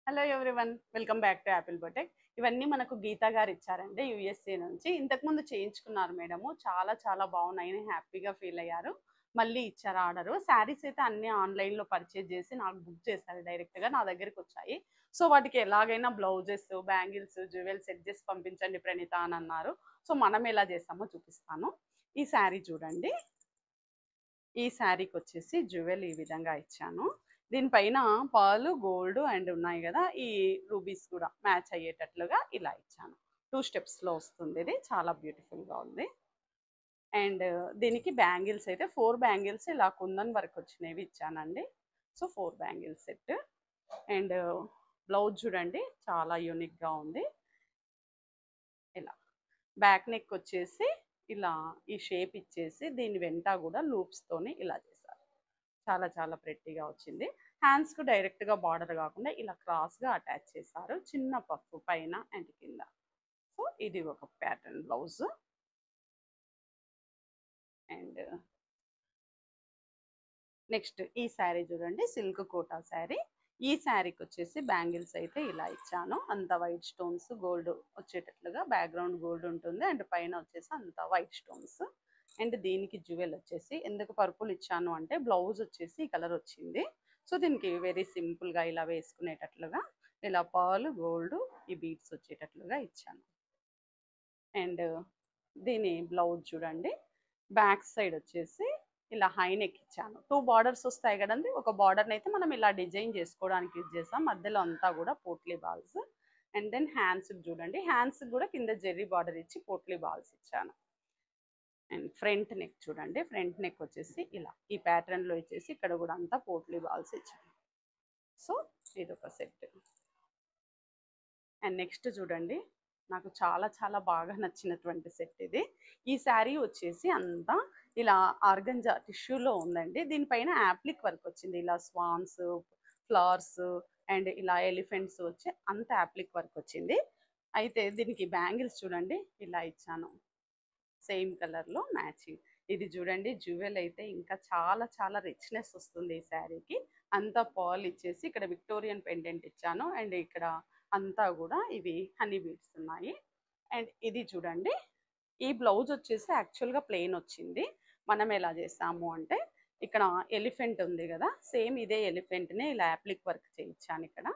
Hello everyone, welcome back to Apple boutique. ఇవన్నీ మనకు గీతా గారు ఇచ్చారండి యూఎస్ఏ నుంచి. ఇంతకుముందు చేయించుకున్నారు మేడము, చాలా చాలా బాగున్నాయని హ్యాపీగా ఫీల్ అయ్యారు. మళ్ళీ ఇచ్చారు ఆర్డరు. శారీస్ అయితే అన్నీ ఆన్లైన్లో పర్చేజ్ చేసి నాకు బుక్ చేశారు, డైరెక్ట్గా నా దగ్గరికి వచ్చాయి. సో వాటికి ఎలాగైనా బ్లౌజెస్, బ్యాంగిల్స్, జ్యువెల్స్ సెట్ చేసి పంపించండి ప్రణీత అని అన్నారు. సో మనం ఎలా చేస్తామో చూపిస్తాను. ఈ శారీ చూడండి. ఈ శారీకి వచ్చేసి జ్యువెల్ ఈ విధంగా ఇచ్చాను. దీనిపైన పాలు గోల్డ్ అండ్ ఉన్నాయి కదా, ఈ రూబీస్ కూడా మ్యాచ్ అయ్యేటట్లుగా ఇలా ఇచ్చాను. 2 స్టెప్స్లో వస్తుంది. ఇది చాలా బ్యూటిఫుల్గా ఉంది. అండ్ దీనికి బ్యాంగిల్స్ అయితే 4 బ్యాంగిల్స్ ఇలా కుందన్ వరకు వచ్చినవి ఇచ్చానండి. So 4 bangles set. And blouse చూడండి, చాలా యూనిక్గా ఉంది. ఇలా బ్యాక్ నెక్ వచ్చేసి ఇలా ఈ షేప్ ఇచ్చేసి దీని వెంట కూడా లూప్స్తోని ఇలా చేశారు. చాలా చాలా ప్రెట్టీగా వచ్చింది. హ్యాండ్స్కు డైరెక్ట్గా బార్డర్ కాకుండా ఇలా క్రాస్గా అటాచ్ చేశారు, చిన్న పఫ్ పైన అండ్ కింద. సో ఇది ఒక ప్యాటర్న్ బ్లౌజ్. అండ్ నెక్స్ట్ ఈ శారీ చూడండి, సిల్క్ కోటా శారీ. ఈ శారీకి వచ్చేసి బ్యాంగిల్స్ అయితే ఇలా ఇచ్చాను. అంత వైట్ స్టోన్స్ గోల్డ్ వచ్చేటట్లుగా, బ్యాక్గ్రౌండ్ గోల్డ్ ఉంటుంది అండ్ పైన వచ్చేసి అంత వైట్ స్టోన్స్. అండ్ దీనికి జ్యువెల్ వచ్చేసి ఎందుకు పర్పుల్ ఇచ్చాను అంటే బ్లౌజ్ వచ్చేసి ఈ కలర్ వచ్చింది. సో దీనికి వెరీ సింపుల్గా ఇలా వేసుకునేటట్లుగా ఇలా పర్ల్ గోల్డ్ ఈ బీడ్స్ వచ్చేటట్లుగా ఇచ్చాను. అండ్ దీని బ్లౌజ్ చూడండి, బ్యాక్ సైడ్ వచ్చేసి ఇలా హై నెక్ ఇచ్చాను. 2 బార్డర్స్ వస్తాయి కదండి. ఒక బార్డర్ని అయితే మనం ఇలా డిజైన్ చేసుకోవడానికి యూజ్ చేస్తాం, మధ్యలో అంతా కూడా potli balls. And then hands చూడండి, హ్యాండ్స్ కూడా కింద జెర్రీ బార్డర్ ఇచ్చి పోట్లీ బాల్స్ ఇచ్చాను. అండ్ ఫ్రంట్ నెక్ చూడండి, ఫ్రంట్ నెక్ వచ్చేసి ఇలా ఈ ప్యాటర్న్లో ఇచ్చేసి ఇక్కడ కూడా అంతా పోట్లీ బాల్స్ ఇచ్చాను. సో ఇది ఒక సెట్. అండ్ నెక్స్ట్ చూడండి, నాకు చాలా చాలా బాగా నచ్చినటువంటి సెట్ ఇది. ఈ శారీ వచ్చేసి అంతా ఇలా ఆర్గంజా టిష్యూలో ఉందండి. దీనిపైన యాప్లిక్ వర్క్ వచ్చింది, ఇలా స్వాన్స్, ఫ్లవర్స్ అండ్ ఇలా ఎలిఫెంట్స్ వచ్చి అంత యాప్లిక్ వర్క్ వచ్చింది. అయితే దీనికి బ్యాంగిల్స్ చూడండి ఇలా ఇచ్చాను, సేమ్ కలర్లో మ్యాచింగ్. ఇది చూడండి, జ్యువెల్ అయితే ఇంకా చాలా చాలా రిచ్నెస్ వస్తుంది ఈ శారీకి. అంతా పాల్ ఇచ్చేసి ఇక్కడ విక్టోరియన్ పెండెంట్ ఇచ్చాను అండ్ ఇక్కడ అంతా కూడా ఇవి హనీ బీడ్స్ ఉన్నాయి. అండ్ ఇది చూడండి, ఈ బ్లౌజ్ వచ్చేసి యాక్చువల్గా ప్లెయిన్ వచ్చింది. మనం ఎలా చేస్తాము అంటే ఇక్కడ ఎలిఫెంట్ ఉంది కదా, సేమ్ ఇదే ఎలిఫెంట్ని ఇలా యాప్లిక్ వర్క్ చేయించాను. ఇక్కడ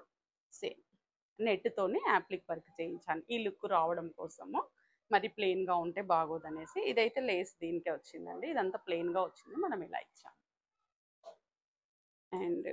సేమ్ నెట్తోని యాప్లిక్ వర్క్ చేయించాను ఈ లుక్ రావడం కోసము. మరి ప్లెయిన్గా ఉంటే బాగోదనేసి ఇదైతే లేస్ దీనికే వచ్చిందండి, ఇదంతా ప్లెయిన్గా వచ్చింది, మనం ఇలా ఇచ్చాము. అండ్